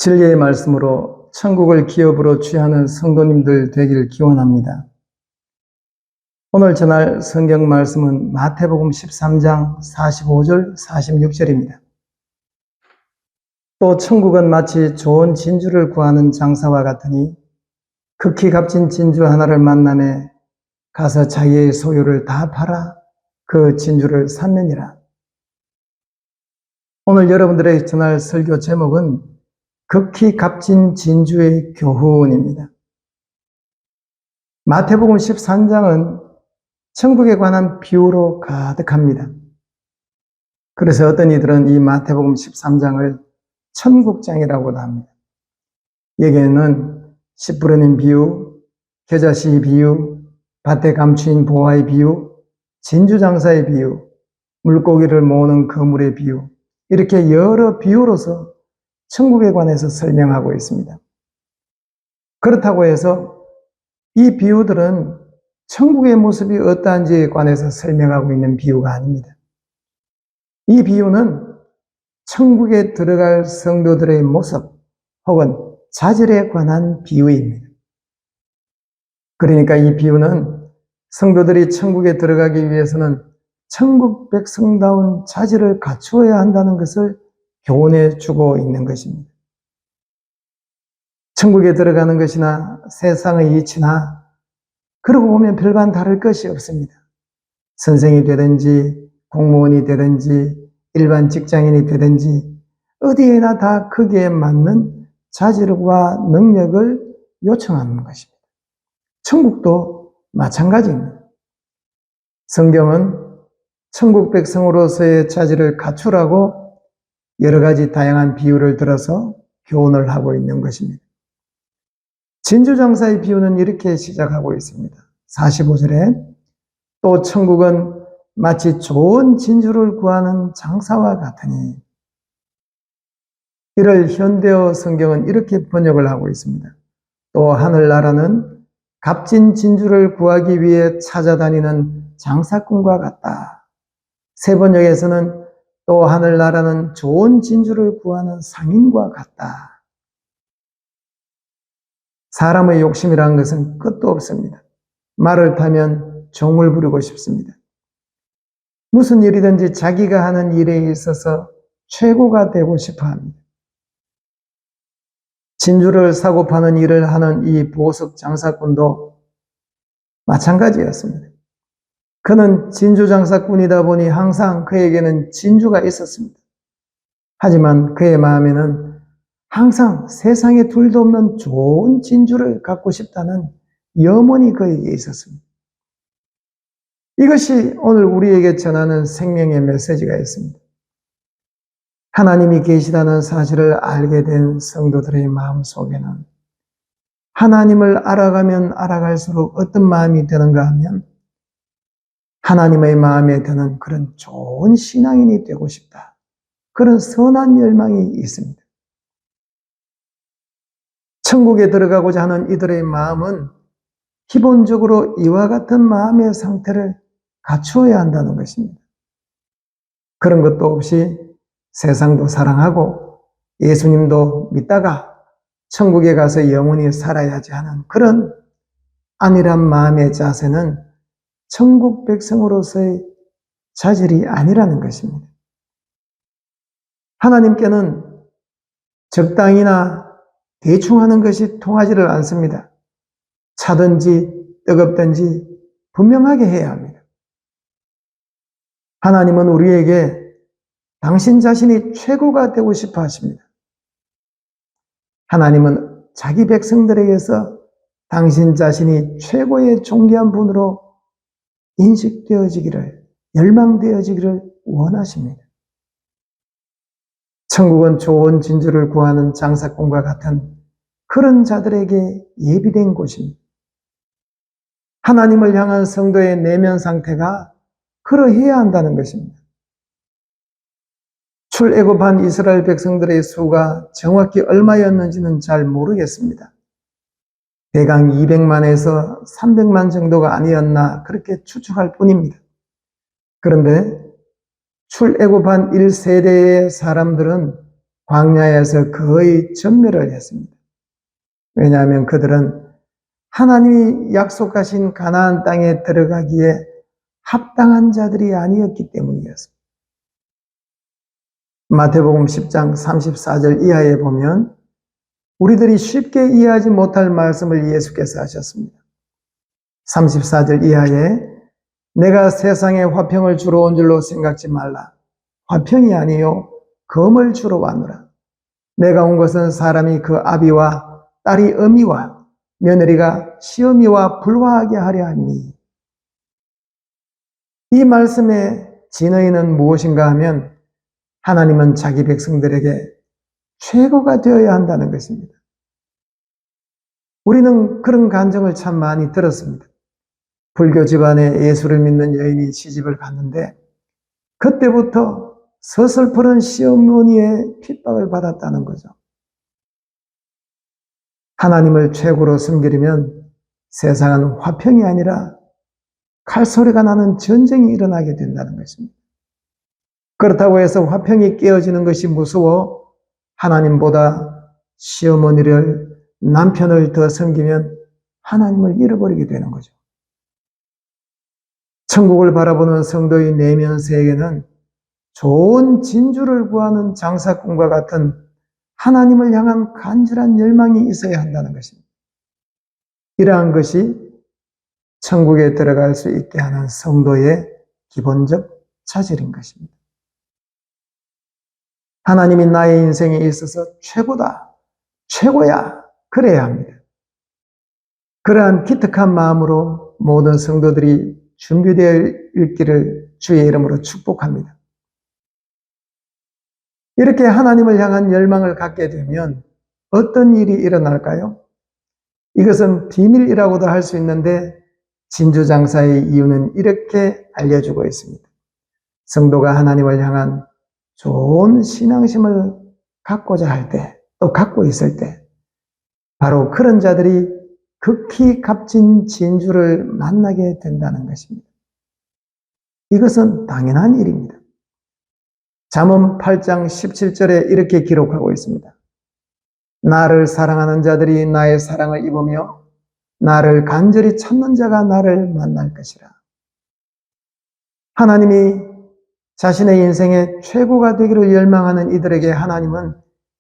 진리의 말씀으로 천국을 기업으로 취하는 성도님들 되기를 기원합니다. 오늘 전할 성경 말씀은 마태복음 13장 45절 46절입니다. 또 천국은 마치 좋은 진주를 구하는 장사와 같으니 극히 값진 진주 하나를 만나매 가서 자기의 소유를 다 팔아 그 진주를 샀느니라. 오늘 여러분들에게 전할 설교 제목은 극히 값진 진주의 교훈입니다. 마태복음 13장은 천국에 관한 비유로 가득합니다. 그래서 어떤 이들은 이 마태복음 13장을 천국장이라고도 합니다. 여기에는 씨 뿌려낸 비유, 겨자씨 비유, 밭에 감추인 보화의 비유, 진주장사의 비유, 물고기를 모으는 그물의 비유, 이렇게 여러 비유로서 천국에 관해서 설명하고 있습니다. 그렇다고 해서 이 비유들은 천국의 모습이 어떠한지에 관해서 설명하고 있는 비유가 아닙니다. 이 비유는 천국에 들어갈 성도들의 모습 혹은 자질에 관한 비유입니다. 그러니까 이 비유는 성도들이 천국에 들어가기 위해서는 천국 백성다운 자질을 갖추어야 한다는 것을 교훈해 주고 있는 것입니다. 천국에 들어가는 것이나 세상의 이치나 그러고 보면 별반 다를 것이 없습니다. 선생이 되든지 공무원이 되든지 일반 직장인이 되든지 어디에나 다 거기에 맞는 자질과 능력을 요청하는 것입니다. 천국도 마찬가지입니다. 성경은 천국 백성으로서의 자질을 갖추라고 여러 가지 다양한 비유를 들어서 교훈을 하고 있는 것입니다. 진주장사의 비유는 이렇게 시작하고 있습니다. 45절에 또 천국은 마치 좋은 진주를 구하는 장사와 같으니, 이를 현대어 성경은 이렇게 번역을 하고 있습니다. 또 하늘나라는 값진 진주를 구하기 위해 찾아다니는 장사꾼과 같다. 새 번역에서는 또 하늘나라는 좋은 진주를 구하는 상인과 같다. 사람의 욕심이라는 것은 끝도 없습니다. 말을 타면 종을 부리고 싶습니다. 무슨 일이든지 자기가 하는 일에 있어서 최고가 되고 싶어 합니다. 진주를 사고 파는 일을 하는 이 보석 장사꾼도 마찬가지였습니다. 그는 진주 장사꾼이다 보니 항상 그에게는 진주가 있었습니다. 하지만 그의 마음에는 항상 세상에 둘도 없는 좋은 진주를 갖고 싶다는 염원이 그에게 있었습니다. 이것이 오늘 우리에게 전하는 생명의 메시지가 있습니다. 하나님이 계시다는 사실을 알게 된 성도들의 마음 속에는 하나님을 알아가면 알아갈수록 어떤 마음이 드는가 하면 하나님의 마음에 드는 그런 좋은 신앙인이 되고 싶다. 그런 선한 열망이 있습니다. 천국에 들어가고자 하는 이들의 마음은 기본적으로 이와 같은 마음의 상태를 갖추어야 한다는 것입니다. 그런 것도 없이 세상도 사랑하고 예수님도 믿다가 천국에 가서 영원히 살아야지 하는 그런 안일한 마음의 자세는 천국 백성으로서의 자질이 아니라는 것입니다. 하나님께는 적당히나 대충 하는 것이 통하지를 않습니다. 차든지 뜨겁든지 분명하게 해야 합니다. 하나님은 우리에게 당신 자신이 최고가 되고 싶어 하십니다. 하나님은 자기 백성들에게서 당신 자신이 최고의 존귀한 분으로 인식되어지기를, 열망되어지기를 원하십니다. 천국은 좋은 진주를 구하는 장사꾼과 같은 그런 자들에게 예비된 곳입니다. 하나님을 향한 성도의 내면 상태가 그러해야 한다는 것입니다. 출애굽한 이스라엘 백성들의 수가 정확히 얼마였는지는 잘 모르겠습니다. 대강 200만에서 300만 정도가 아니었나 그렇게 추측할 뿐입니다. 그런데 출애굽한 1세대의 사람들은 광야에서 거의 전멸을 했습니다. 왜냐하면 그들은 하나님이 약속하신 가나안 땅에 들어가기에 합당한 자들이 아니었기 때문이었습니다. 마태복음 10장 34절 이하에 보면 우리들이 쉽게 이해하지 못할 말씀을 예수께서 하셨습니다. 34절 이하에 내가 세상에 화평을 주러 온 줄로 생각지 말라. 화평이 아니요 검을 주러 왔노라. 내가 온 것은 사람이 그 아비와 딸이 어미와 며느리가 시어미와 불화하게 하려 하니. 이 말씀의 진의는 무엇인가 하면 하나님은 자기 백성들에게 최고가 되어야 한다는 것입니다. 우리는 그런 간증을 참 많이 들었습니다. 불교 집안에 예수를 믿는 여인이 시집을 갔는데 그때부터 서슬프른 시어머니의 핍박을 받았다는 거죠. 하나님을 최고로 섬기려면 세상은 화평이 아니라 칼소리가 나는 전쟁이 일어나게 된다는 것입니다. 그렇다고 해서 화평이 깨어지는 것이 무서워 하나님보다 시어머니를, 남편을 더 섬기면 하나님을 잃어버리게 되는 거죠. 천국을 바라보는 성도의 내면세에게는 좋은 진주를 구하는 장사꾼과 같은 하나님을 향한 간절한 열망이 있어야 한다는 것입니다. 이러한 것이 천국에 들어갈 수 있게 하는 성도의 기본적 자질인 것입니다. 하나님이 나의 인생에 있어서 최고다, 최고야, 그래야 합니다. 그러한 기특한 마음으로 모든 성도들이 준비되어 있기를 주의 이름으로 축복합니다. 이렇게 하나님을 향한 열망을 갖게 되면 어떤 일이 일어날까요? 이것은 비밀이라고도 할 수 있는데 진주장사의 이유는 이렇게 알려주고 있습니다. 성도가 하나님을 향한 좋은 신앙심을 갖고자 할 때, 또 갖고 있을 때 바로 그런 자들이 극히 값진 진주를 만나게 된다는 것입니다. 이것은 당연한 일입니다. 잠언 8장 17절에 이렇게 기록하고 있습니다. 나를 사랑하는 자들이 나의 사랑을 입으며 나를 간절히 찾는 자가 나를 만날 것이라. 하나님이 자신의 인생의 최고가 되기를 열망하는 이들에게 하나님은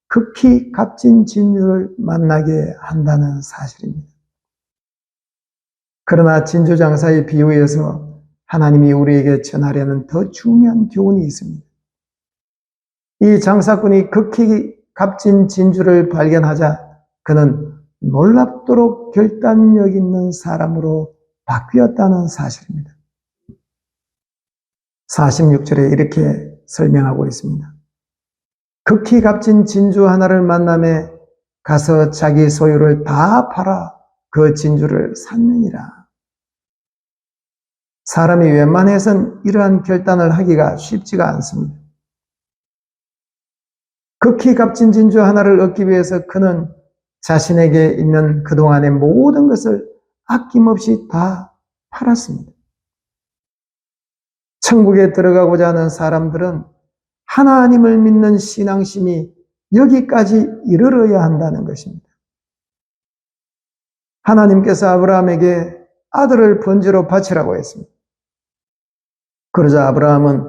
극히 값진 진주를 만나게 한다는 사실입니다. 그러나 진주장사의 비유에서 하나님이 우리에게 전하려는 더 중요한 교훈이 있습니다. 이 장사꾼이 극히 값진 진주를 발견하자 그는 놀랍도록 결단력 있는 사람으로 바뀌었다는 사실입니다. 46절에 이렇게 설명하고 있습니다. 극히 값진 진주 하나를 만남에 가서 자기 소유를 다 팔아 그 진주를 샀느니라. 사람이 웬만해선 이러한 결단을 하기가 쉽지가 않습니다. 극히 값진 진주 하나를 얻기 위해서 그는 자신에게 있는 그동안의 모든 것을 아낌없이 다 팔았습니다. 천국에 들어가고자 하는 사람들은 하나님을 믿는 신앙심이 여기까지 이르러야 한다는 것입니다. 하나님께서 아브라함에게 아들을 번제로 바치라고 했습니다. 그러자 아브라함은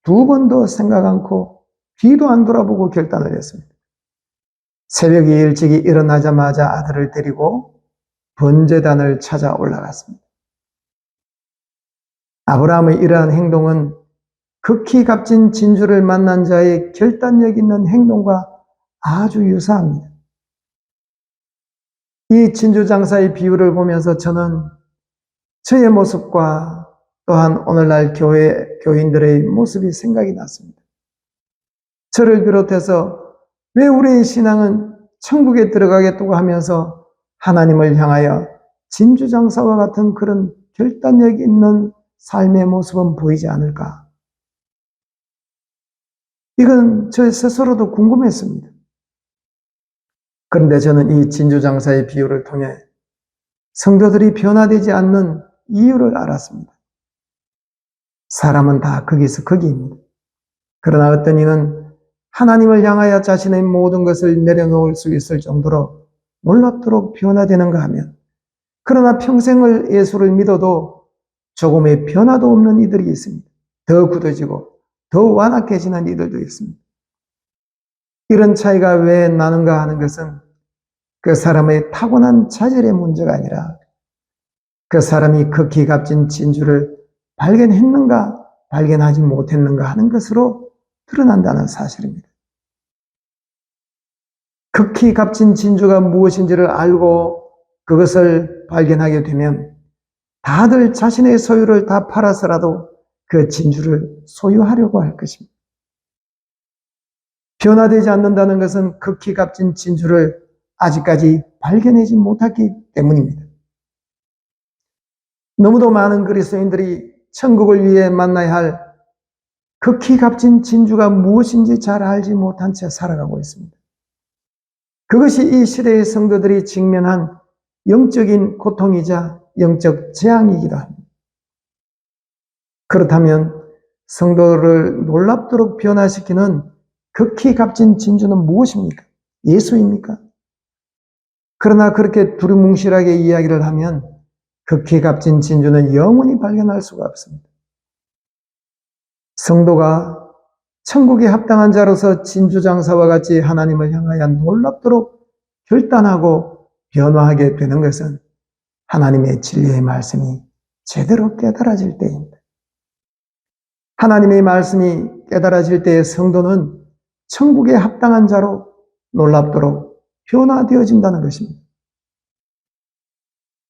두 번도 생각 않고 뒤도 안 돌아보고 결단을 했습니다. 새벽이 일찍이 일어나자마자 아들을 데리고 번제단을 찾아 올라갔습니다. 아브라함의 이러한 행동은 극히 값진 진주를 만난 자의 결단력 있는 행동과 아주 유사합니다. 이 진주장사의 비유를 보면서 저는 저의 모습과 또한 오늘날 교인들의 모습이 생각이 났습니다. 저를 비롯해서 왜 우리의 신앙은 천국에 들어가겠다고 하면서 하나님을 향하여 진주장사와 같은 그런 결단력 있는 삶의 모습은 보이지 않을까? 이건 저 스스로도 궁금했습니다. 그런데 저는 이 진주장사의 비유를 통해 성도들이 변화되지 않는 이유를 알았습니다. 사람은 다 거기서 거기입니다. 그러나 어떤 이는 하나님을 향하여 자신의 모든 것을 내려놓을 수 있을 정도로 놀랍도록 변화되는가 하면, 그러나 평생을 예수를 믿어도 조금의 변화도 없는 이들이 있습니다. 더 굳어지고 더 완악해지는 이들도 있습니다. 이런 차이가 왜 나는가 하는 것은 그 사람의 타고난 자질의 문제가 아니라 그 사람이 극히 값진 진주를 발견했는가 발견하지 못했는가 하는 것으로 드러난다는 사실입니다. 극히 값진 진주가 무엇인지를 알고 그것을 발견하게 되면 다들 자신의 소유를 다 팔아서라도 그 진주를 소유하려고 할 것입니다. 변화되지 않는다는 것은 극히 값진 진주를 아직까지 발견하지 못했기 때문입니다. 너무도 많은 그리스도인들이 천국을 위해 만나야 할 극히 값진 진주가 무엇인지 잘 알지 못한 채 살아가고 있습니다. 그것이 이 시대의 성도들이 직면한 영적인 고통이자 영적 재앙이기도 합니다. 그렇다면 성도를 놀랍도록 변화시키는 극히 값진 진주는 무엇입니까? 예수입니까? 그러나 그렇게 두루뭉실하게 이야기를 하면 극히 값진 진주는 영원히 발견할 수가 없습니다. 성도가 천국에 합당한 자로서 진주장사와 같이 하나님을 향하여 놀랍도록 결단하고 변화하게 되는 것은 하나님의 진리의 말씀이 제대로 깨달아질 때입니다. 하나님의 말씀이 깨달아질 때의 성도는 천국에 합당한 자로 놀랍도록 변화되어진다는 것입니다.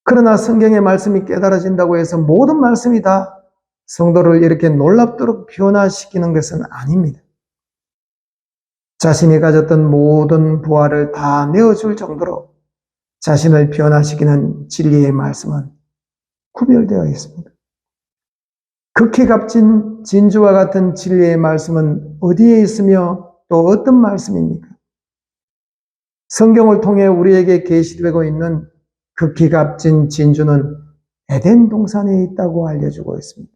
그러나 성경의 말씀이 깨달아진다고 해서 모든 말씀이 다 성도를 이렇게 놀랍도록 변화시키는 것은 아닙니다. 자신이 가졌던 모든 부활을 다 내어줄 정도로 자신을 변화시키는 진리의 말씀은 구별되어 있습니다. 극히 값진 진주와 같은 진리의 말씀은 어디에 있으며 또 어떤 말씀입니까? 성경을 통해 우리에게 계시되고 있는 극히 값진 진주는 에덴 동산에 있다고 알려주고 있습니다.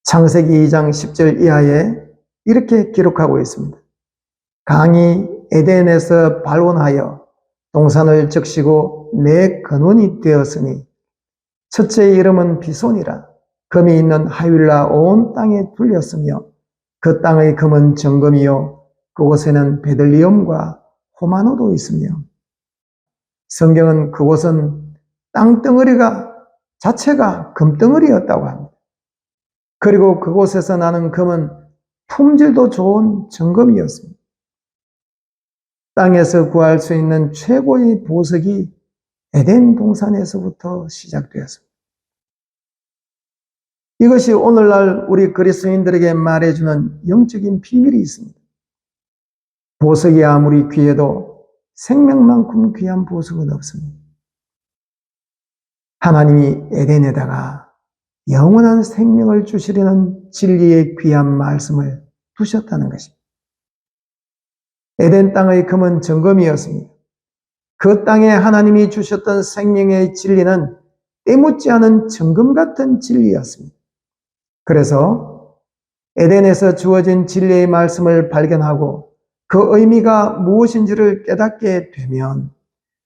창세기 2장 10절 이하에 이렇게 기록하고 있습니다. 강이 에덴에서 발원하여 동산을 적시고 내 근원이 되었으니 첫째의 이름은 비손이라. 금이 있는 하윌라 온 땅에 둘렸으며 그 땅의 금은 정금이요 그곳에는 베들리엄과 호마노도 있으며. 성경은 그곳은 땅덩어리가 자체가 금덩어리였다고 합니다. 그리고 그곳에서 나는 금은 품질도 좋은 정금이었습니다. 땅에서 구할 수 있는 최고의 보석이 에덴 동산에서부터 시작되었습니다. 이것이 오늘날 우리 그리스도인들에게 말해주는 영적인 비밀이 있습니다. 보석이 아무리 귀해도 생명만큼 귀한 보석은 없습니다. 하나님이 에덴에다가 영원한 생명을 주시려는 진리의 귀한 말씀을 두셨다는 것입니다. 에덴 땅의 금은 정금이었습니다. 그 땅에 하나님이 주셨던 생명의 진리는 때묻지 않은 정금 같은 진리였습니다. 그래서 에덴에서 주어진 진리의 말씀을 발견하고 그 의미가 무엇인지를 깨닫게 되면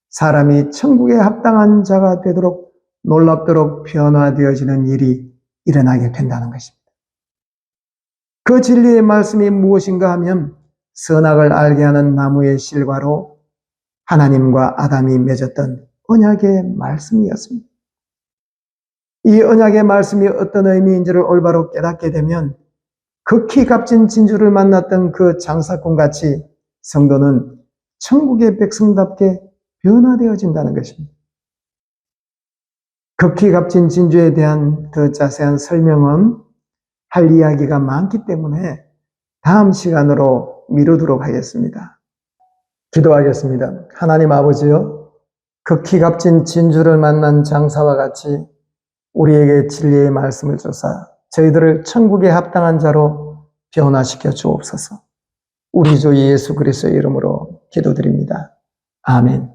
사람이 천국에 합당한 자가 되도록 놀랍도록 변화되어지는 일이 일어나게 된다는 것입니다. 그 진리의 말씀이 무엇인가 하면 선악을 알게 하는 나무의 실과로 하나님과 아담이 맺었던 언약의 말씀이었습니다. 이 언약의 말씀이 어떤 의미인지를 올바로 깨닫게 되면 극히 값진 진주를 만났던 그 장사꾼 같이 성도는 천국의 백성답게 변화되어진다는 것입니다. 극히 값진 진주에 대한 더 자세한 설명은 할 이야기가 많기 때문에 다음 시간으로 미루도록 하겠습니다. 기도하겠습니다. 하나님 아버지여, 극히 값진 진주를 만난 장사와 같이 우리에게 진리의 말씀을 주사 저희들을 천국에 합당한 자로 변화시켜 주옵소서. 우리 주 예수 그리스도의 이름으로 기도드립니다. 아멘.